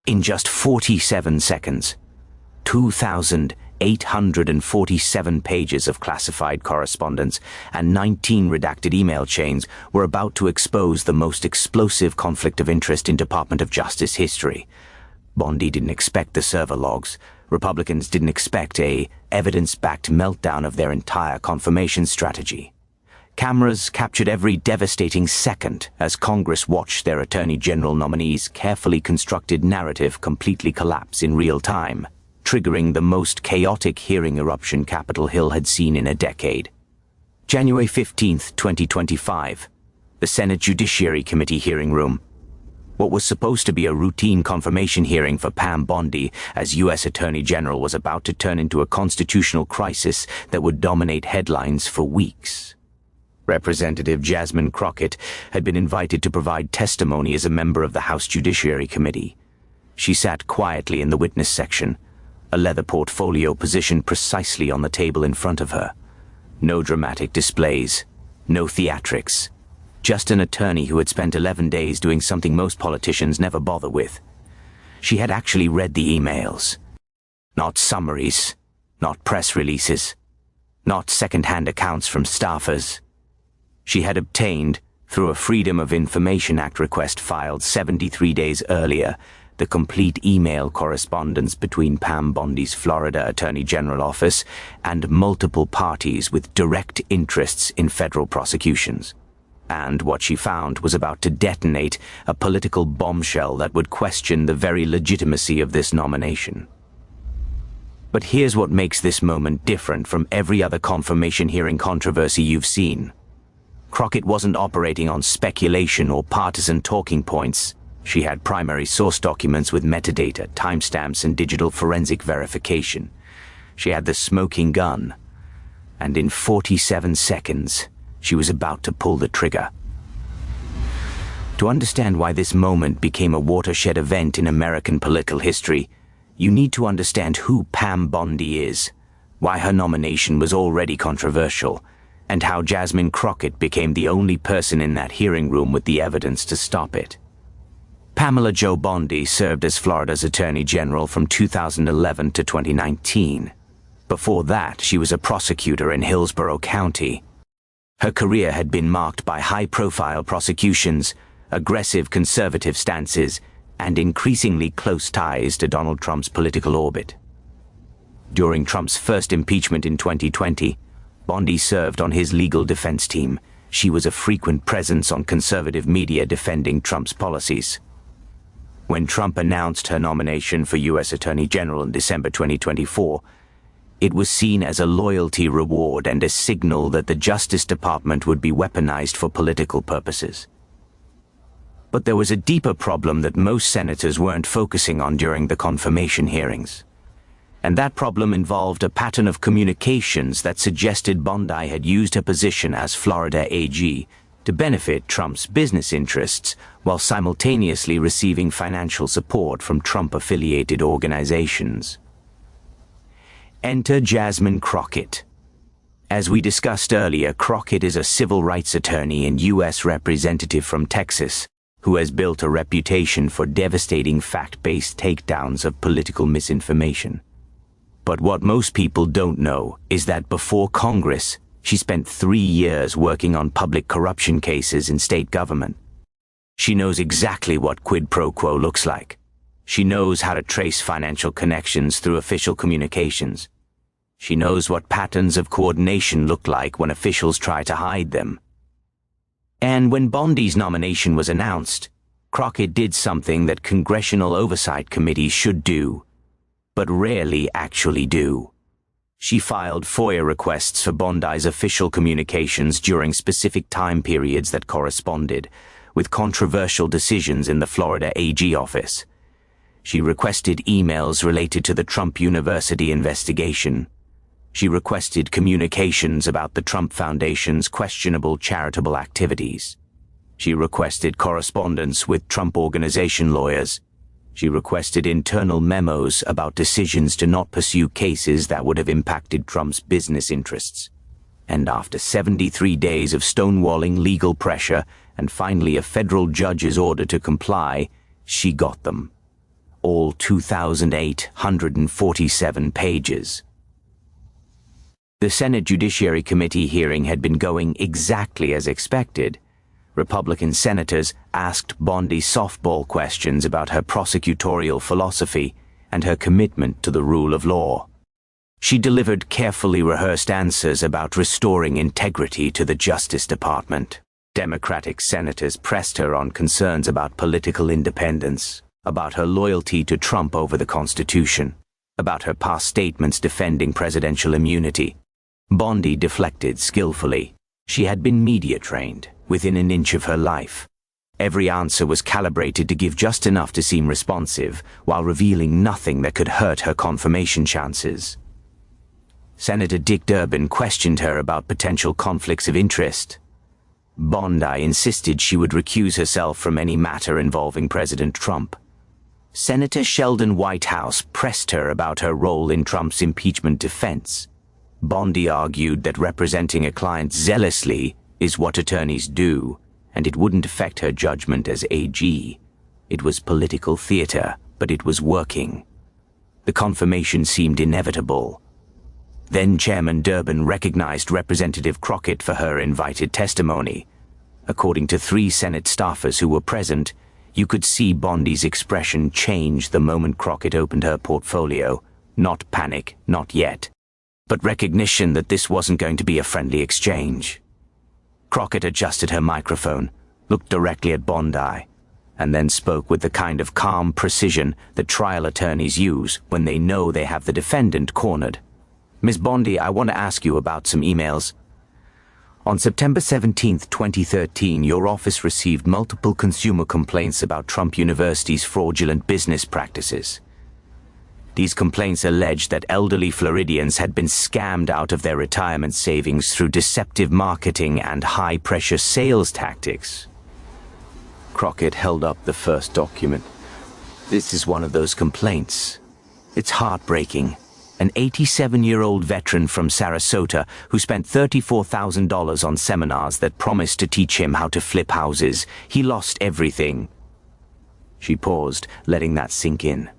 In just 47 seconds, 2,847 pages of classified correspondence and 19 redacted email chains were about to expose the most explosive conflict of interest in Department of Justice history. Bondi didn't expect the server logs. Republicans didn't expect a evidence-backed meltdown of their entire confirmation strategy. Cameras captured every devastating second as Congress watched their Attorney General nominees' carefully constructed narrative completely collapse in real time, triggering the most chaotic hearing eruption Capitol Hill had seen in a decade. January 15, 2025. The Senate Judiciary Committee hearing room. What was supposed to be a routine confirmation hearing for Pam Bondi as U.S. Attorney General was about to turn into a constitutional crisis that would dominate headlines for weeks. Representative Jasmine Crockett had been invited to provide testimony as a member of the House Judiciary Committee. She sat quietly in the witness section, a leather portfolio positioned precisely on the table in front of her. No dramatic displays, no theatrics, just an attorney who had spent 11 days doing something most politicians never bother with. She had actually read the emails. Not summaries, not press releases, not second-hand accounts from staffers. She had obtained, through a Freedom of Information Act request filed 73 days earlier, the complete email correspondence between Pam Bondi's Florida Attorney General office and multiple parties with direct interests in federal prosecutions. And what she found was about to detonate a political bombshell that would question the very legitimacy of this nomination. But here's what makes this moment different from every other confirmation hearing controversy you've seen. Crockett wasn't operating on speculation or partisan talking points. She had primary source documents with metadata, timestamps, and digital forensic verification. She had the smoking gun. And in 47 seconds, she was about to pull the trigger. To understand why this moment became a watershed event in American political history, you need to understand who Pam Bondi is, why her nomination was already controversial, and how Jasmine Crockett became the only person in that hearing room with the evidence to stop it. Pamela Jo Bondi served as Florida's Attorney General from 2011 to 2019. Before that, she was a prosecutor in Hillsborough County. Her career had been marked by high-profile prosecutions, aggressive conservative stances, and increasingly close ties to Donald Trump's political orbit. During Trump's first impeachment in 2020, Bondi served on his legal defense team. She was a frequent presence on conservative media defending Trump's policies. When Trump announced her nomination for U.S. Attorney General in December 2024, it was seen as a loyalty reward and a signal that the Justice Department would be weaponized for political purposes. But there was a deeper problem that most senators weren't focusing on during the confirmation hearings. And that problem involved a pattern of communications that suggested Bondi had used her position as Florida AG to benefit Trump's business interests while simultaneously receiving financial support from Trump-affiliated organizations. Enter Jasmine Crockett. As we discussed earlier, Crockett is a civil rights attorney and U.S. representative from Texas who has built a reputation for devastating fact-based takedowns of political misinformation. But what most people don't know is that before Congress, she spent 3 years working on public corruption cases in state government. She knows exactly what quid pro quo looks like. She knows how to trace financial connections through official communications. She knows what patterns of coordination look like when officials try to hide them. And when Bondi's nomination was announced, Crockett did something that congressional oversight committees should do, but rarely actually do. She filed FOIA requests for Bondi's official communications during specific time periods that corresponded with controversial decisions in the Florida AG office. She requested emails related to the Trump University investigation. She requested communications about the Trump Foundation's questionable charitable activities. She requested correspondence with Trump Organization lawyers. She requested internal memos about decisions to not pursue cases that would have impacted Trump's business interests. And after 73 days of stonewalling legal pressure and finally a federal judge's order to comply, she got them. all 2,847 pages. The Senate Judiciary Committee hearing had been going exactly as expected. Republican senators asked Bondi softball questions about her prosecutorial philosophy and her commitment to the rule of law. She delivered carefully rehearsed answers about restoring integrity to the Justice Department. Democratic senators pressed her on concerns about political independence, about her loyalty to Trump over the Constitution, about her past statements defending presidential immunity. Bondi deflected skillfully. She had been media trained, within an inch of her life. Every answer was calibrated to give just enough to seem responsive, while revealing nothing that could hurt her confirmation chances. Senator Dick Durbin questioned her about potential conflicts of interest. Bondi insisted she would recuse herself from any matter involving President Trump. Senator Sheldon Whitehouse pressed her about her role in Trump's impeachment defense. Bondi argued that representing a client zealously is what attorneys do, and it wouldn't affect her judgment as AG. It was political theater, but it was working. The confirmation seemed inevitable. Then Chairman Durbin recognized Representative Crockett for her invited testimony. According to 3 Senate staffers who were present, you could see Bondi's expression change the moment Crockett opened her portfolio. Not panic, not yet, but recognition that this wasn't going to be a friendly exchange. Crockett adjusted her microphone, looked directly at Bondi, and then spoke with the kind of calm precision that trial attorneys use when they know they have the defendant cornered. Ms. Bondi, I want to ask you about some emails. On September 17, 2013, your office received multiple consumer complaints about Trump University's fraudulent business practices. These complaints alleged that elderly Floridians had been scammed out of their retirement savings through deceptive marketing and high-pressure sales tactics. Crockett held up the first document. This is one of those complaints. It's heartbreaking. An 87-year-old veteran from Sarasota who spent $34,000 on seminars that promised to teach him how to flip houses. He lost everything. She paused, letting that sink in.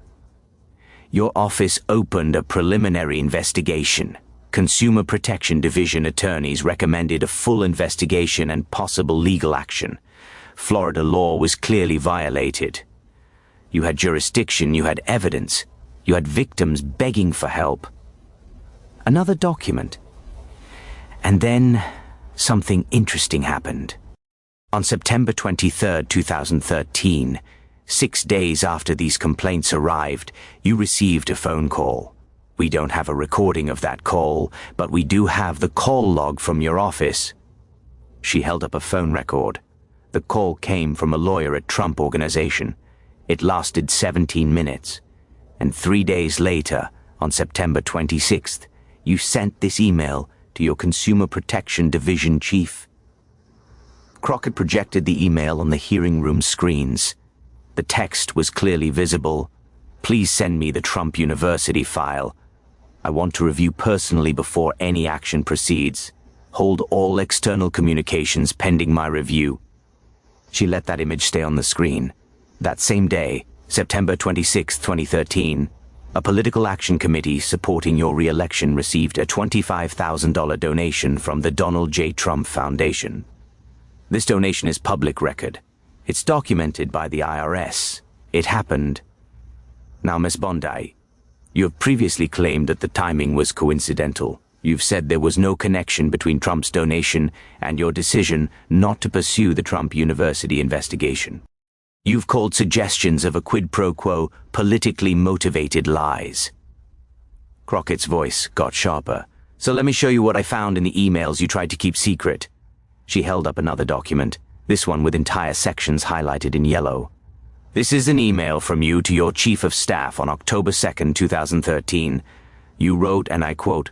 Your office opened a preliminary investigation. Consumer Protection Division attorneys recommended a full investigation and possible legal action. Florida law was clearly violated. You had jurisdiction, you had evidence, you had victims begging for help. Another document. And then something interesting happened. On September 23, 2013, 6 days after these complaints arrived, you received a phone call. We don't have a recording of that call, but we do have the call log from your office. She held up a phone record. The call came from a lawyer at Trump Organization. It lasted 17 minutes. And 3 days later, on September 26th, you sent this email to your Consumer Protection Division chief. Crockett projected the email on the hearing room screens. The text was clearly visible. Please send me the Trump University file. I want to review personally before any action proceeds. Hold all external communications pending my review. She let that image stay on the screen. That same day, September 26, 2013, a political action committee supporting your re-election received a $25,000 donation from the Donald J. Trump Foundation. This donation is public record. It's documented by the IRS. It happened. Now, Ms. Bondi, you have previously claimed that the timing was coincidental. You've said there was no connection between Trump's donation and your decision not to pursue the Trump University investigation. You've called suggestions of a quid pro quo politically motivated lies. Crockett's voice got sharper. So let me show you what I found in the emails you tried to keep secret. She held up another document, this one with entire sections highlighted in yellow. This is an email from you to your Chief of Staff on October 2nd, 2013. You wrote, and I quote,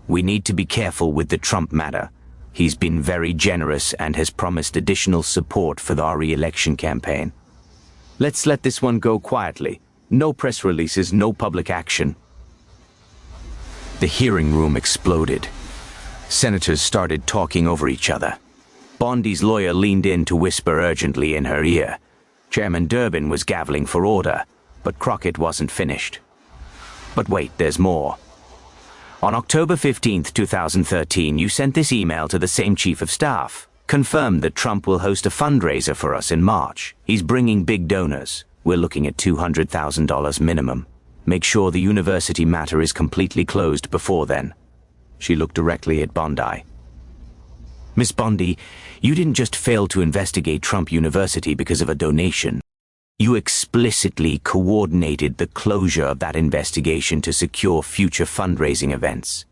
"We need to be careful with the Trump matter. He's been very generous and has promised additional support for our re-election campaign. Let's let this one go quietly. No press releases, no public action." The hearing room exploded. Senators started talking over each other. Bondi's lawyer leaned in to whisper urgently in her ear. Chairman Durbin was gaveling for order. But Crockett wasn't finished. But wait, there's more. On October 15th, 2013, you sent this email to the same chief of staff. Confirmed that Trump will host a fundraiser for us in March. He's bringing big donors. We're looking at $200,000 minimum. Make sure the university matter is completely closed before then. She looked directly at Bondi. Miss Bondi, you didn't just fail to investigate Trump University because of a donation. You explicitly coordinated the closure of that investigation to secure future fundraising events.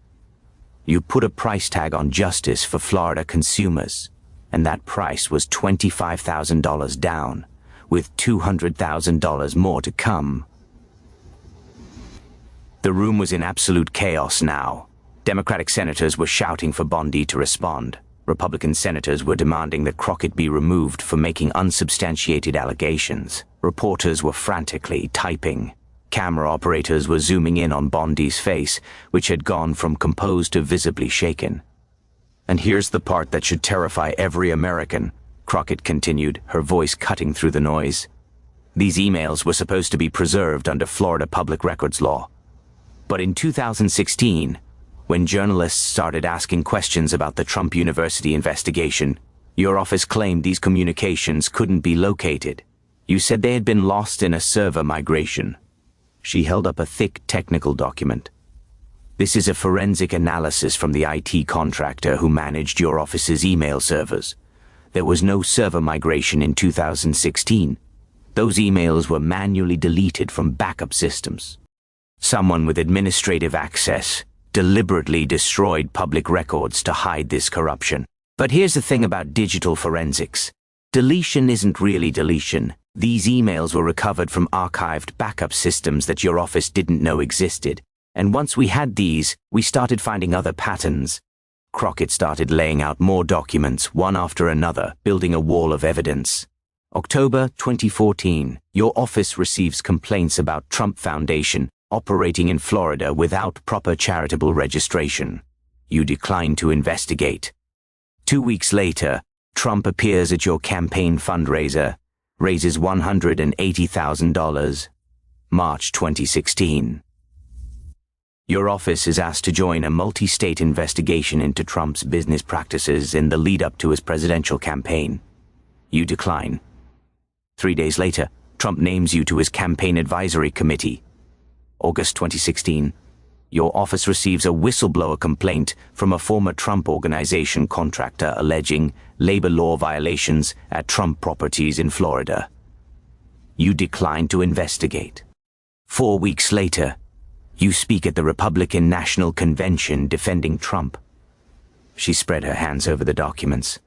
You put a price tag on justice for Florida consumers, and that price was $25,000 down, with $200,000 more to come. The room was in absolute chaos now. Democratic senators were shouting for Bondi to respond. Republican senators were demanding that Crockett be removed for making unsubstantiated allegations. Reporters were frantically typing. Camera operators were zooming in on Bondi's face, which had gone from composed to visibly shaken. And here's the part that should terrify every American, Crockett continued, her voice cutting through the noise. These emails were supposed to be preserved under Florida public records law. But in 2016, when journalists started asking questions about the Trump University investigation, your office claimed these communications couldn't be located. You said they had been lost in a server migration. She held up a thick technical document. This is a forensic analysis from the IT contractor who managed your office's email servers. There was no server migration in 2016. Those emails were manually deleted from backup systems. Someone with administrative access deliberately destroyed public records to hide this corruption. But here's the thing about digital forensics. Deletion isn't really deletion. These emails were recovered from archived backup systems that your office didn't know existed. And once we had these, we started finding other patterns. Crockett started laying out more documents, one after another, building a wall of evidence. October 2014, your office receives complaints about Trump Foundation operating in Florida without proper charitable registration. You decline to investigate. 2 weeks later, Trump appears at your campaign fundraiser, raises $180,000. March 2016. Your office is asked to join a multi-state investigation into Trump's business practices in the lead-up to his presidential campaign. You decline. 3 days later, Trump names you to his campaign advisory committee. August 2016, your office receives a whistleblower complaint from a former Trump Organization contractor alleging labor law violations at Trump properties in Florida. You decline to investigate. 4 weeks later, you speak at the Republican National Convention defending Trump. She spread her hands over the documents.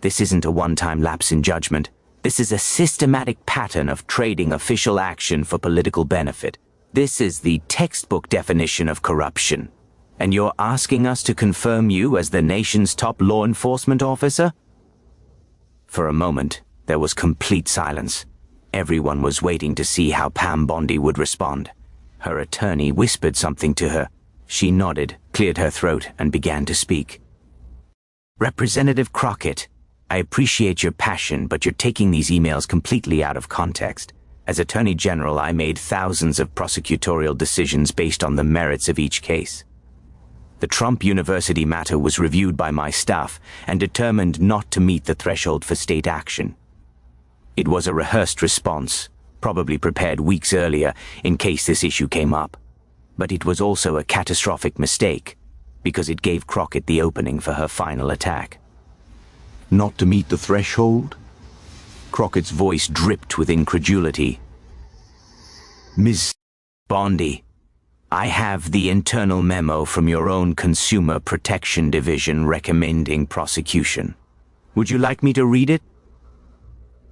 This isn't a one-time lapse in judgment. This is a systematic pattern of trading official action for political benefit. This is the textbook definition of corruption. And you're asking us to confirm you as the nation's top law enforcement officer? For a moment, there was complete silence. Everyone was waiting to see how Pam Bondi would respond. Her attorney whispered something to her. She nodded, cleared her throat, and began to speak. Representative Crockett, I appreciate your passion, but you're taking these emails completely out of context. As Attorney General, I made thousands of prosecutorial decisions based on the merits of each case. The Trump University matter was reviewed by my staff and determined not to meet the threshold for state action. It was a rehearsed response, probably prepared weeks earlier in case this issue came up. But it was also a catastrophic mistake, because it gave Crockett the opening for her final attack. Not to meet the threshold? Crockett's voice dripped with incredulity. Ms. Bondi, I have the internal memo from your own Consumer Protection Division recommending prosecution. Would you like me to read it?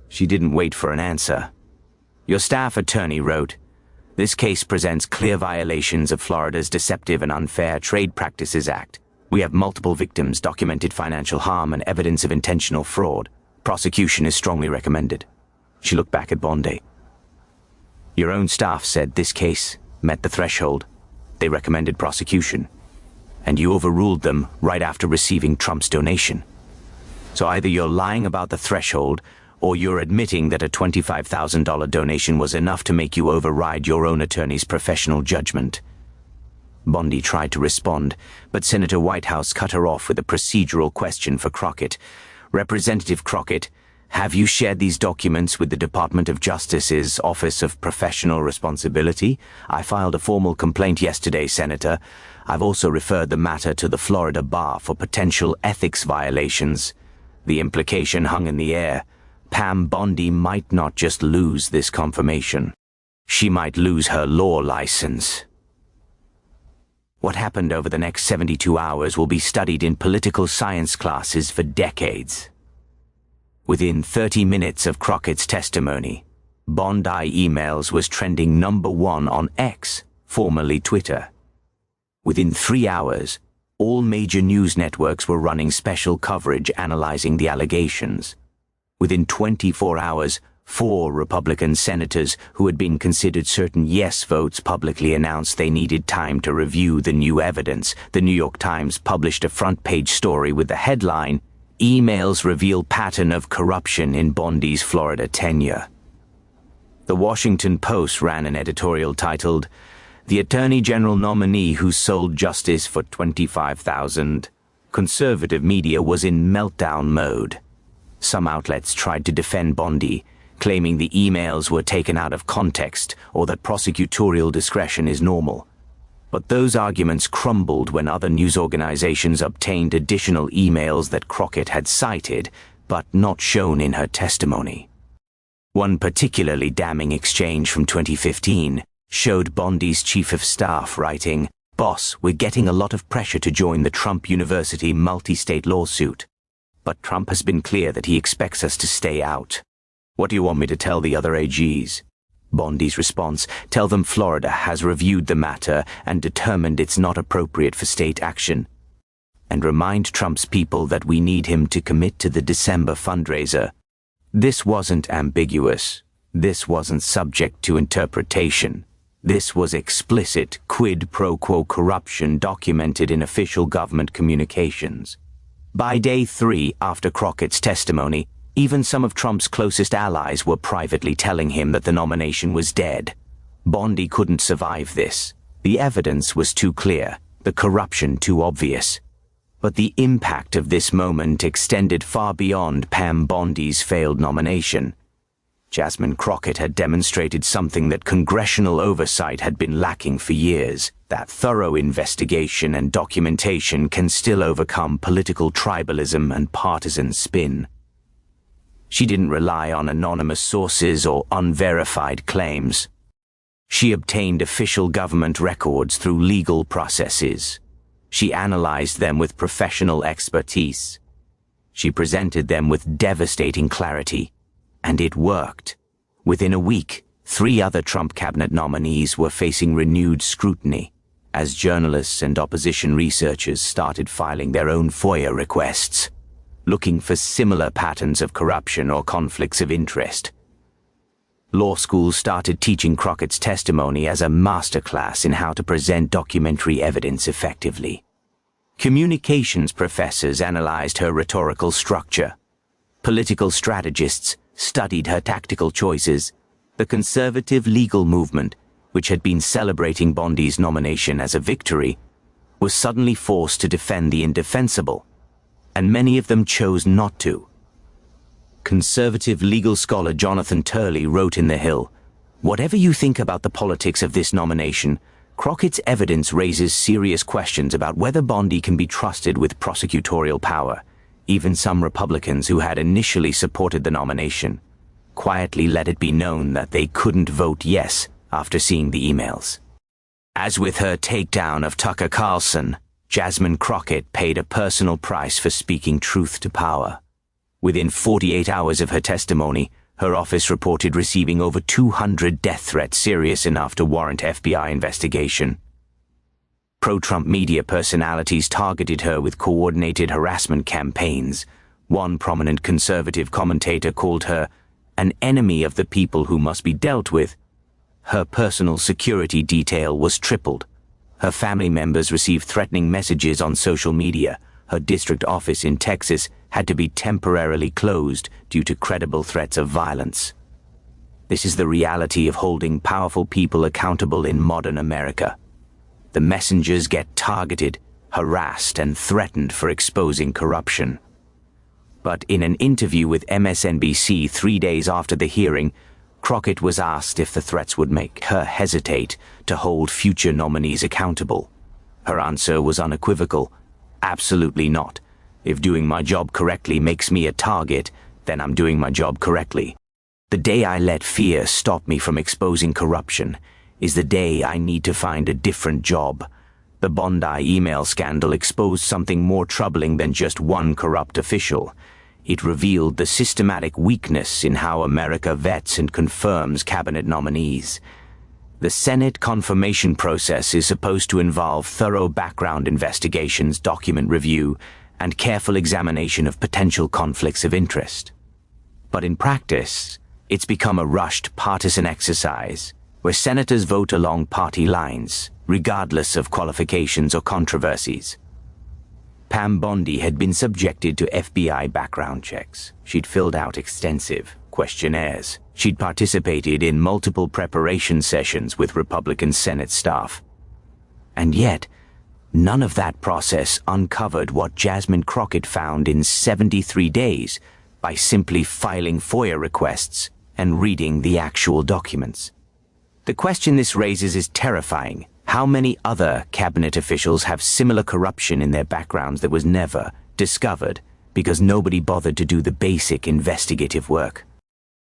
She didn't wait for an answer. Your staff attorney wrote, "This case presents clear violations of Florida's Deceptive and Unfair Trade Practices Act. We have multiple victims, documented financial harm, and evidence of intentional fraud. Prosecution is strongly recommended." She looked back at Bondi. Your own staff said this case met the threshold. They recommended prosecution. And you overruled them right after receiving Trump's donation. So either you're lying about the threshold, or you're admitting that a $25,000 donation was enough to make you override your own attorney's professional judgment. Bondi tried to respond, but Senator Whitehouse cut her off with a procedural question for Crockett. Representative Crockett, have you shared these documents with the Department of Justice's Office of Professional Responsibility? I filed a formal complaint yesterday, Senator. I've also referred the matter to the Florida Bar for potential ethics violations. The implication hung in the air. Pam Bondi might not just lose this confirmation. She might lose her law license. What happened over the next 72 hours will be studied in political science classes for decades. Within 30 minutes of Crockett's testimony, Bondi emails was trending #1 on X, formerly Twitter. Within 3 hours, all major news networks were running special coverage analyzing the allegations. Within 24 hours, 4 Republican senators who had been considered certain yes votes publicly announced they needed time to review the new evidence. The New York Times published a front-page story with the headline, "Emails Reveal Pattern of Corruption in Bondi's Florida Tenure." The Washington Post ran an editorial titled, "The Attorney General Nominee Who Sold Justice for $25,000. Conservative media was in meltdown mode." Some outlets tried to defend Bondi, claiming the emails were taken out of context or that prosecutorial discretion is normal. But those arguments crumbled when other news organizations obtained additional emails that Crockett had cited, but not shown in her testimony. One particularly damning exchange from 2015 showed Bondi's chief of staff writing, "Boss, we're getting a lot of pressure to join the Trump University multi-state lawsuit. But Trump has been clear that he expects us to stay out. What do you want me to tell the other AGs?" Bondi's response, "Tell them Florida has reviewed the matter and determined it's not appropriate for state action. And remind Trump's people that we need him to commit to the December fundraiser." This wasn't ambiguous. This wasn't subject to interpretation. This was explicit quid pro quo corruption documented in official government communications. By day 3 after Crockett's testimony, even some of Trump's closest allies were privately telling him that the nomination was dead. Bondi couldn't survive this. The evidence was too clear, the corruption too obvious. But the impact of this moment extended far beyond Pam Bondi's failed nomination. Jasmine Crockett had demonstrated something that congressional oversight had been lacking for years, that thorough investigation and documentation can still overcome political tribalism and partisan spin. She didn't rely on anonymous sources or unverified claims. She obtained official government records through legal processes. She analyzed them with professional expertise. She presented them with devastating clarity. And it worked. Within a week, 3 other Trump cabinet nominees were facing renewed scrutiny as journalists and opposition researchers started filing their own FOIA requests, looking for similar patterns of corruption or conflicts of interest. Law schools started teaching Crockett's testimony as a masterclass in how to present documentary evidence effectively. Communications professors analyzed her rhetorical structure. Political strategists studied her tactical choices. The conservative legal movement, which had been celebrating Bondi's nomination as a victory, was suddenly forced to defend the indefensible, and many of them chose not to. Conservative legal scholar Jonathan Turley wrote in The Hill, "Whatever you think about the politics of this nomination, Crockett's evidence raises serious questions about whether Bondi can be trusted with prosecutorial power." Even some Republicans who had initially supported the nomination quietly let it be known that they couldn't vote yes after seeing the emails. As with her takedown of Tucker Carlson, Jasmine Crockett paid a personal price for speaking truth to power. Within 48 hours of her testimony, her office reported receiving over 200 death threats serious enough to warrant FBI investigation. Pro-Trump media personalities targeted her with coordinated harassment campaigns. One prominent conservative commentator called her an enemy of the people who must be dealt with. Her personal security detail was tripled. Her family members received threatening messages on social media. Her district office in Texas had to be temporarily closed due to credible threats of violence. This is the reality of holding powerful people accountable in modern America. The messengers get targeted, harassed, and threatened for exposing corruption. But in an interview with MSNBC 3 days after the hearing, Crockett was asked if the threats would make her hesitate to hold future nominees accountable. Her answer was unequivocal: absolutely not. If doing my job correctly makes me a target, then I'm doing my job correctly. The day I let fear stop me from exposing corruption is the day I need to find a different job. The Bondi email scandal exposed something more troubling than just one corrupt official. It revealed the systematic weakness in how America vets and confirms cabinet nominees. The Senate confirmation process is supposed to involve thorough background investigations, document review, and careful examination of potential conflicts of interest. But in practice, it's become a rushed partisan exercise where senators vote along party lines, regardless of qualifications or controversies. Pam Bondi had been subjected to FBI background checks. She'd filled out extensive questionnaires. She'd participated in multiple preparation sessions with Republican Senate staff. And yet, none of that process uncovered what Jasmine Crockett found in 73 days by simply filing FOIA requests and reading the actual documents. The question this raises is terrifying. How many other cabinet officials have similar corruption in their backgrounds that was never discovered because nobody bothered to do the basic investigative work?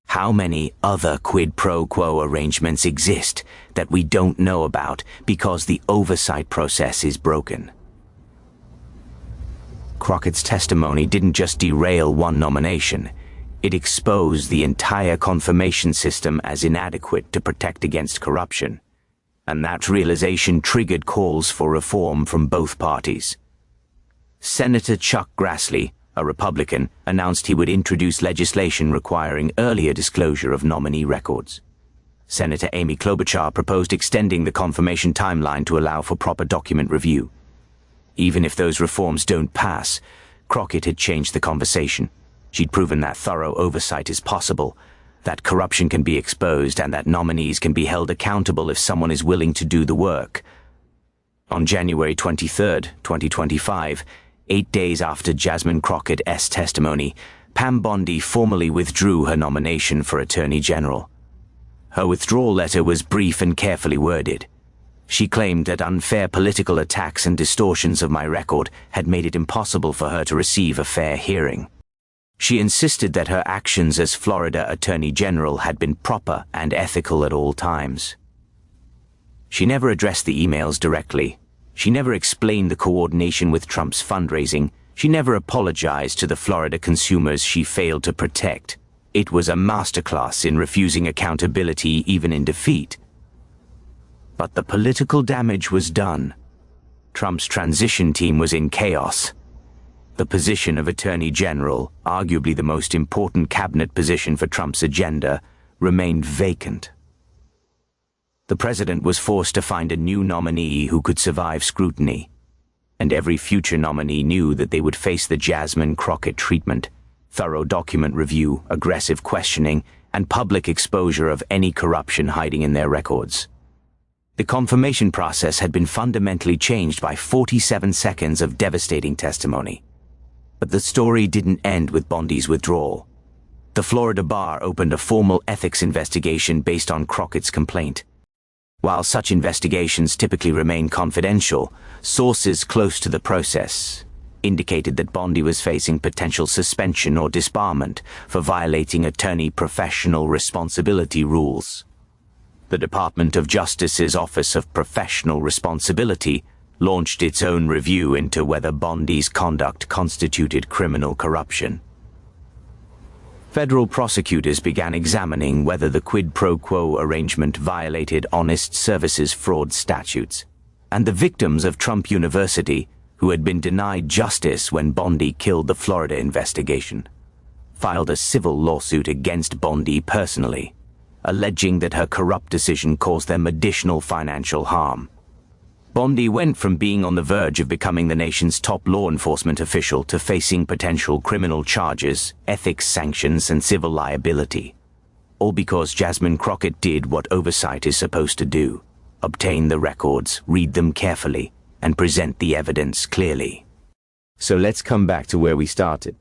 How many other quid pro quo arrangements exist that we don't know about because the oversight process is broken? Crockett's testimony didn't just derail one nomination. It exposed the entire confirmation system as inadequate to protect against corruption. And that realization triggered calls for reform from both parties. Senator Chuck Grassley, a Republican, announced he would introduce legislation requiring earlier disclosure of nominee records. Senator Amy Klobuchar proposed extending the confirmation timeline to allow for proper document review. Even if those reforms don't pass, Crockett had changed the conversation. She'd proven that thorough oversight is possible, that corruption can be exposed, and that nominees can be held accountable if someone is willing to do the work. On January 23, 2025, 8 days after Jasmine Crockett's testimony, Pam Bondi formally withdrew her nomination for Attorney General. Her withdrawal letter was brief and carefully worded. She claimed that unfair political attacks and distortions of my record had made it impossible for her to receive a fair hearing. She insisted that her actions as Florida Attorney General had been proper and ethical at all times. She never addressed the emails directly. She never explained the coordination with Trump's fundraising. She never apologized to the Florida consumers she failed to protect. It was a masterclass in refusing accountability even in defeat. But the political damage was done. Trump's transition team was in chaos. The position of Attorney General, arguably the most important cabinet position for Trump's agenda, remained vacant. The president was forced to find a new nominee who could survive scrutiny, and every future nominee knew that they would face the Jasmine Crockett treatment: thorough document review, aggressive questioning, and public exposure of any corruption hiding in their records. The confirmation process had been fundamentally changed by 47 seconds of devastating testimony. But the story didn't end with Bondi's withdrawal. The Florida bar opened a formal ethics investigation based on Crockett's complaint. While such investigations typically remain confidential, sources close to the process indicated that Bondi was facing potential suspension or disbarment for violating attorney professional responsibility rules. The Department of Justice's Office of Professional Responsibility launched its own review into whether Bondi's conduct constituted criminal corruption. Federal prosecutors began examining whether the quid pro quo arrangement violated honest services fraud statutes, and the victims of Trump University, who had been denied justice when Bondi killed the Florida investigation, filed a civil lawsuit against Bondi personally, alleging that her corrupt decision caused them additional financial harm. Bondi went from being on the verge of becoming the nation's top law enforcement official to facing potential criminal charges, ethics sanctions, and civil liability. All because Jasmine Crockett did what oversight is supposed to do: obtain the records, read them carefully, and present the evidence clearly. So let's come back to where we started.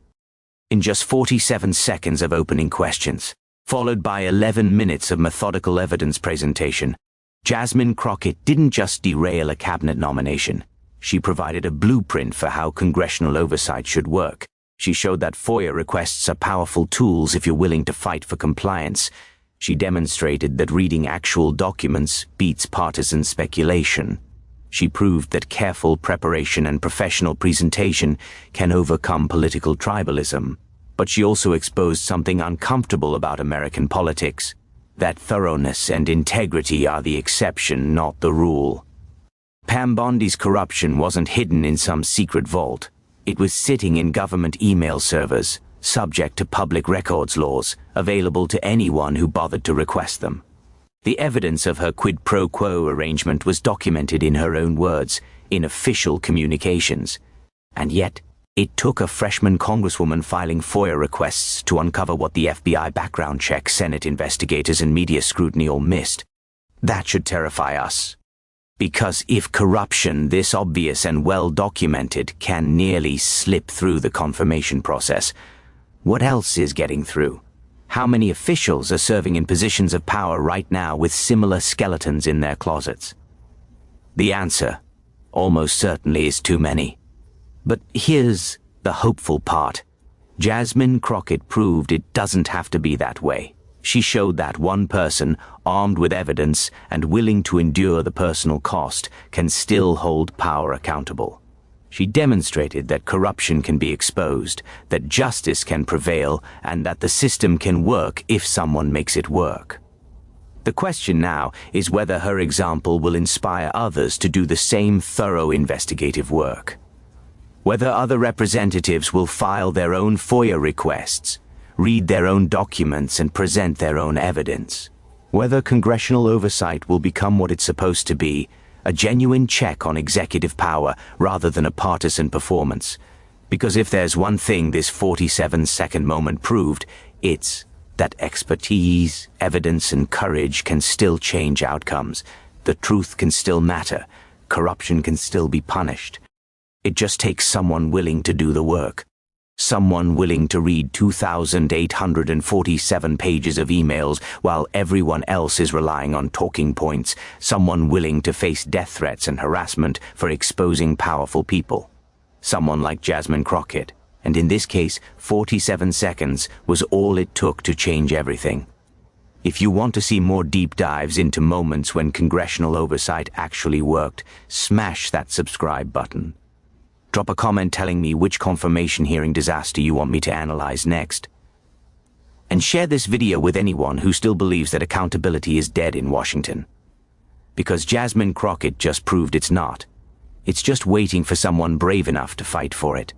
In just 47 seconds of opening questions, followed by 11 minutes of methodical evidence presentation, Jasmine Crockett didn't just derail a cabinet nomination. She provided a blueprint for how congressional oversight should work. She showed that FOIA requests are powerful tools if you're willing to fight for compliance. She demonstrated that reading actual documents beats partisan speculation. She proved that careful preparation and professional presentation can overcome political tribalism. But she also exposed something uncomfortable about American politics: that thoroughness and integrity are the exception, not the rule. Pam Bondi's corruption wasn't hidden in some secret vault. It was sitting in government email servers, subject to public records laws, available to anyone who bothered to request them. The evidence of her quid pro quo arrangement was documented in her own words, in official communications. And yet, it took a freshman congresswoman filing FOIA requests to uncover what the FBI background check, Senate investigators, and media scrutiny all missed. That should terrify us. Because if corruption, this obvious and well-documented, can nearly slip through the confirmation process, what else is getting through? How many officials are serving in positions of power right now with similar skeletons in their closets? The answer, almost certainly, is too many. But here's the hopeful part. Jasmine Crockett proved it doesn't have to be that way. She showed that one person, armed with evidence and willing to endure the personal cost, can still hold power accountable. She demonstrated that corruption can be exposed, that justice can prevail, and that the system can work if someone makes it work. The question now is whether her example will inspire others to do the same thorough investigative work. Whether other representatives will file their own FOIA requests, read their own documents, and present their own evidence. Whether congressional oversight will become what it's supposed to be: a genuine check on executive power rather than a partisan performance. Because if there's one thing this 47-second moment proved, it's that expertise, evidence, and courage can still change outcomes. The truth can still matter. Corruption can still be punished. It just takes someone willing to do the work. Someone willing to read 2,847 pages of emails while everyone else is relying on talking points. Someone willing to face death threats and harassment for exposing powerful people. Someone like Jasmine Crockett. And in this case, 47 seconds was all it took to change everything. If you want to see more deep dives into moments when congressional oversight actually worked, smash that subscribe button. Drop a comment telling me which confirmation hearing disaster you want me to analyze next. And share this video with anyone who still believes that accountability is dead in Washington. Because Jasmine Crockett just proved it's not. It's just waiting for someone brave enough to fight for it.